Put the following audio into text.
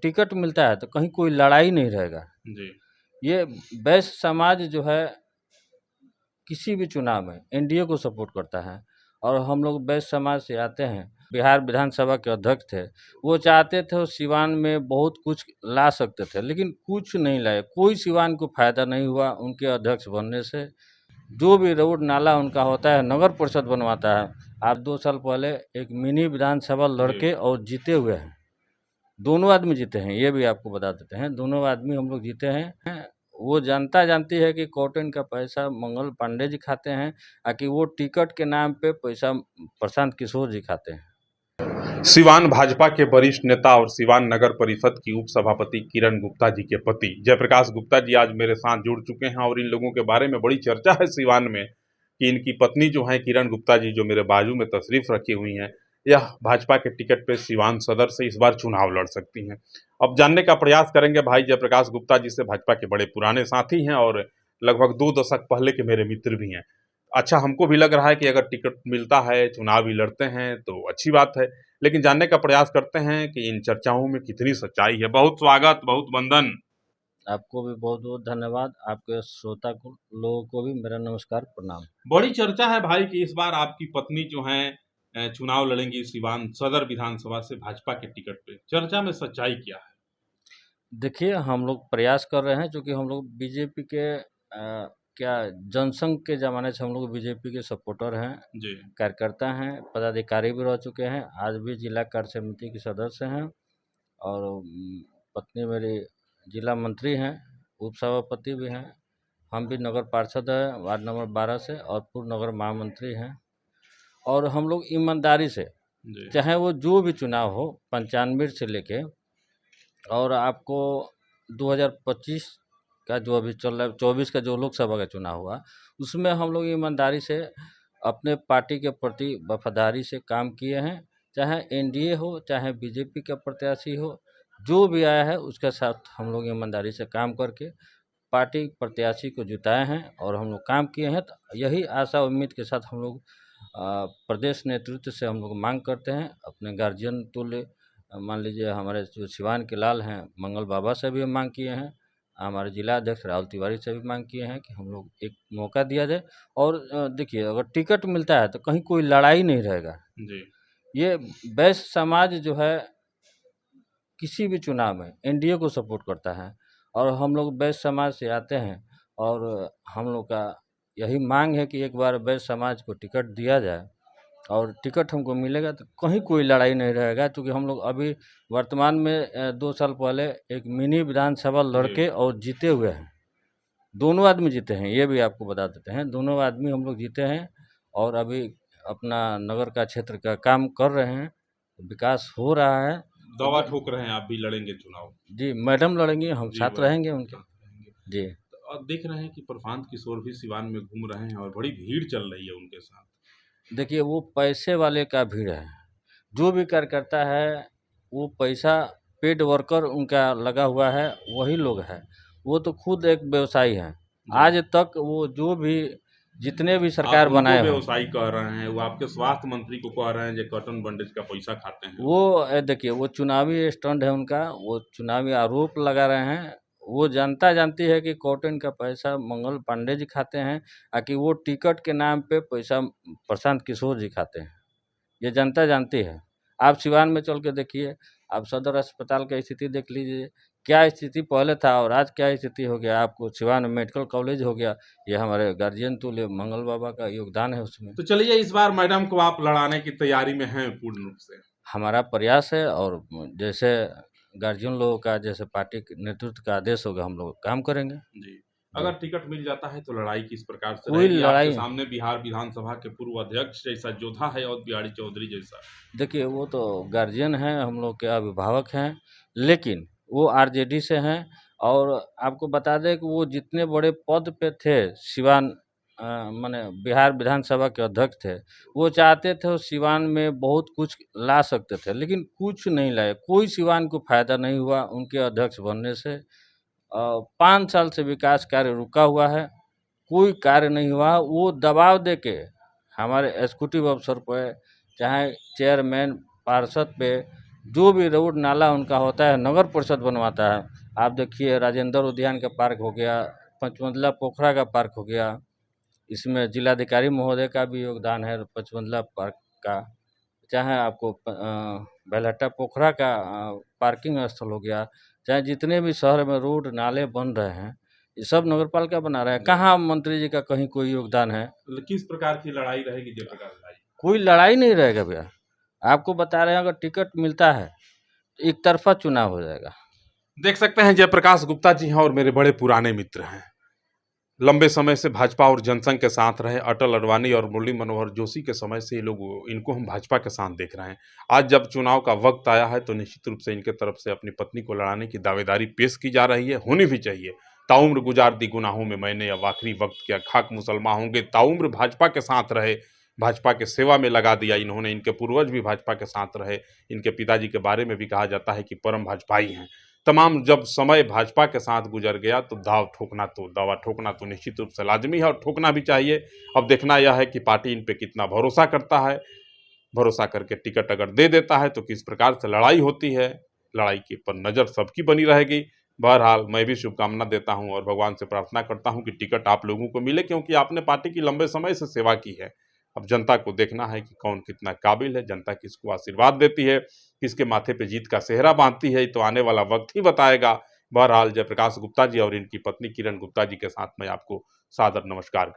Ticket मिलता है तो कहीं कोई लड़ाई नहीं रहेगा। जी। ये वैश्य समाज जो है किसी भी चुनाव में एनडीए को सपोर्ट करता है और हम लोग वैश्य समाज से आते हैं। बिहार विधानसभा के अध्यक्ष थे, वो चाहते थे वो सिवान में बहुत कुछ ला सकते थे, लेकिन कुछ नहीं लाए। कोई सिवान को फायदा नहीं हुआ उनके अध्यक्ष बनने से। जो भी रोड नाला उनका होता है नगर परिषद बनवाता है। आप 2 साल पहले एक मिनी विधानसभा जी। लड़के और जीते हुए हैं। दोनों आदमी जीते हैं, ये भी आपको बता देते हैं। दोनों आदमी हम लोग जीते हैं। वो जनता जानती है कि कॉटन का पैसा मंगल पांडे जी खाते हैं, कि वो टिकट के नाम पे पैसा प्रशांत किशोर जी खाते हैं। सिवान भाजपा के वरिष्ठ नेता और सिवान नगर परिषद की उप सभापति किरण गुप्ता जी के पति जयप्रकाश गुप्ता जी आज मेरे साथ जुड़ चुके हैं और इन लोगों के बारे में बड़ी चर्चा है सिवान में कि इनकी पत्नी जो है किरण गुप्ता जी, जो मेरे बाजू में तशरीफ रखी हुई हैं, यह भाजपा के टिकट पे सिवान सदर से इस बार चुनाव लड़ सकती हैं। अब जानने का प्रयास करेंगे भाई जयप्रकाश गुप्ता जी से। भाजपा के बड़े पुराने साथी हैं और लगभग 2 दशक पहले के मेरे मित्र भी हैं। अच्छा, हमको भी लग रहा है कि अगर टिकट मिलता है, चुनाव ही लड़ते हैं तो अच्छी बात है। लेकिन जानने का प्रयास करते हैं कि इन चर्चाओं में कितनी सच्चाई है। बहुत स्वागत, बहुत वंदन। आपको भी बहुत-बहुत धन्यवाद। आपके श्रोता को लोगों को भी मेरा नमस्कार, प्रणाम। बड़ी चर्चा है भाई कि इस बार आपकी पत्नी जो हैं चुनाव लड़ेंगी सिवान सदर विधानसभा से भाजपा के टिकट पे। चर्चा में सच्चाई क्या है? देखिए, हम लोग प्रयास कर रहे हैं, चूँकि हम लोग बीजेपी के क्या जनसंघ के ज़माने से हम लोग बीजेपी के सपोर्टर हैं, जी। कार्यकर्ता हैं, पदाधिकारी भी रह चुके हैं, आज भी जिला कार्य समिति के सदस्य हैं और पत्नी मेरी जिला मंत्री हैं, उप सभापति भी हैं। हम भी नगर पार्षद हैं वार्ड नंबर 12 से और पूर्व नगर महामंत्री हैं। और हम लोग ईमानदारी से, जी। चाहे वो जो भी चुनाव हो 95 से लेके और आपको 2025 का जो अभी चल रहा है, 24 का जो लोकसभा का चुनाव हुआ, उसमें हम लोग ईमानदारी से अपने पार्टी के प्रति वफादारी से काम किए हैं। चाहे एनडीए हो, चाहे बीजेपी का प्रत्याशी हो, जो भी आया है उसके साथ हम लोग ईमानदारी से काम करके पार्टी प्रत्याशी को जिताए हैं और हम लोग काम किए हैं। तो यही आशा उम्मीद के साथ हम लोग प्रदेश नेतृत्व से हम लोग मांग करते हैं, अपने गार्जियन तुल्य मान लीजिए हमारे जो सिवान के लाल हैं, मंगल बाबा से भी हम मांग किए हैं, हमारे जिला अध्यक्ष राहुल तिवारी से भी मांग किए हैं कि हम लोग एक मौका दिया जाए। और देखिए, अगर टिकट मिलता है तो कहीं कोई लड़ाई नहीं रहेगा। जी। ये वैश्य समाज जो है किसी भी चुनाव में एनडीए को सपोर्ट करता है और हम लोग वैश्य समाज से आते हैं और हम लोग का यही मांग है कि एक बार वैश्य समाज को टिकट दिया जाए और टिकट हमको मिलेगा तो कहीं कोई लड़ाई नहीं रहेगा। क्योंकि हम लोग अभी वर्तमान में 2 साल पहले एक मिनी विधानसभा जी। लड़के और जीते हुए हैं। दोनों आदमी जीते हैं, ये भी आपको बता देते हैं। दोनों आदमी हम लोग जीते हैं और अभी अपना नगर का क्षेत्र का काम कर रहे हैं, विकास हो रहा है। दावा ठोक रहे हैं आप भी लड़ेंगे चुनाव? जी, मैडम लड़ेंगी, हम जी, साथ वही रहेंगे उनके। साथ रहेंगे। जी। तो अब देख रहे हैं कि प्रशांत किशोर भी सिवान में घूम रहे हैं और बड़ी भीड़ चल रही है उनके साथ। देखिए, वो पैसे वाले का भीड़ है। जो भी कार्यकर्ता है, वो पैसा पेड वर्कर उनका लगा हुआ है, वही लोग हैं। वो तो खुद एक व्यवसायी हैं। जी। आज तक वो जो भी जितने भी आप सरकार उनको बनाए हों, व्यवसायी कह रहे हैं, वो आपके स्वास्थ्य मंत्री को कह रहे हैं जो कॉटन बंडेज का पैसा खाते हैं। वो देखिए, वो चुनावी स्टंट है उनका, वो चुनावी आरोप लगा रहे हैं। वो जनता जानती है कि कॉटन का पैसा मंगल पांडे जी खाते हैं, कि वो टिकट के नाम पे पैसा प्रशांत किशोर जी खाते हैं। ये जनता जानती है। आप सिवान में चल के देखिए, आप सदर अस्पताल का स्थिति देख लीजिए, क्या स्थिति पहले था और आज क्या स्थिति हो गया। आपको सिवान में मेडिकल कॉलेज हो गया, ये हमारे गार्जियन तुल्य मंगल बाबा का योगदान है उसमें। तो चलिए इस बार मैडम को आप लड़ाने की तैयारी में हैं पूर्ण रूप से? हमारा प्रयास है और जैसे गार्जियन लोगों का, जैसे पार्टी के नेतृत्व का आदेश होगा, हम लोग काम करेंगे। जी। जी। अगर टिकट मिल जाता है तो लड़ाई किस प्रकार से कोई रहेगी? आपके लड़ाई सामने बिहार विधानसभा के पूर्व अध्यक्ष जैसा योद्धा है और बिहारी चौधरी जैसा। देखिए, वो तो गार्जियन हैं, हम लोग के अभिभावक हैं, लेकिन वो आरजेडी से हैं। और आपको बता दें कि वो जितने बड़े पद पे थे सिवान, माने बिहार विधानसभा के अध्यक्ष थे, वो चाहते थे वो सिवान में बहुत कुछ ला सकते थे, लेकिन कुछ नहीं लाए। कोई सिवान को फायदा नहीं हुआ उनके अध्यक्ष बनने से। 5 साल से विकास कार्य रुका हुआ है, कोई कार्य नहीं हुआ। वो दबाव दे के हमारे एग्जीक्यूटिव अफसर पे, चाहे चेयरमैन पार्षद पे, जो भी रोड नाला उनका होता है नगर परिषद बनवाता है। आप देखिए राजेंद्र उद्यान का पार्क हो गया, पंचमंजिला पोखरा का पार्क हो गया, इसमें जिलाधिकारी महोदय का भी योगदान है पंचमंजिला पार्क का। चाहे आपको बेलहट्टा पोखरा का पार्किंग स्थल हो गया, चाहे जितने भी शहर में रोड नाले बन रहे हैं, ये सब नगर पालिका बना रहे हैं। कहाँ मंत्री जी का कहीं कोई योगदान है? किस प्रकार की लड़ाई रहेगी जयप्रकाश भाई? कोई लड़ाई नहीं रहेगा भैया। आपको बता रहे हैं अगर टिकट मिलता है तो एक तरफा चुनाव हो जाएगा। देख सकते हैं जयप्रकाश गुप्ता जी हैं और मेरे बड़े पुराने मित्र हैं। लंबे समय से भाजपा और जनसंघ के साथ रहे। अटल अडवाणी और मुरली मनोहर जोशी के समय से ये लोग इनको हम भाजपा के साथ देख रहे हैं। आज जब चुनाव का वक्त आया है तो निश्चित रूप से इनके तरफ से अपनी पत्नी को लड़ाने की दावेदारी पेश की जा रही है, होनी भी चाहिए। ताउम्र गुजार दी गुनाहों में मैंने, अब आखिरी वक्त क्या खाक मुसलमान होंगे। ताउम्र भाजपा के साथ रहे, भाजपा के सेवा में लगा दिया इन्होंने। इनके पूर्वज भी भाजपा के साथ रहे। इनके पिताजी के बारे में भी कहा जाता है कि परम भाजपाई हैं। तमाम जब समय भाजपा के साथ गुजर गया तो दावा ठोकना तो निश्चित रूप से लाजमी है और ठोकना भी चाहिए। अब देखना यह है कि पार्टी इन पे कितना भरोसा करता है। भरोसा करके टिकट अगर दे देता है तो किस प्रकार से लड़ाई होती है, लड़ाई के पर नज़र सबकी बनी रहेगी। बहरहाल मैं भी शुभकामना देता हूं और भगवान से प्रार्थना करता हूं कि टिकट आप लोगों को मिले, क्योंकि आपने पार्टी की लंबे समय से सेवा की है। अब जनता को देखना है कि कौन कितना काबिल है, जनता किसको आशीर्वाद देती है, किसके माथे पे जीत का सेहरा बांधती है, तो आने वाला वक्त ही बताएगा। बहरहाल जयप्रकाश गुप्ता जी और इनकी पत्नी किरण गुप्ता जी के साथ मैं आपको सादर नमस्कार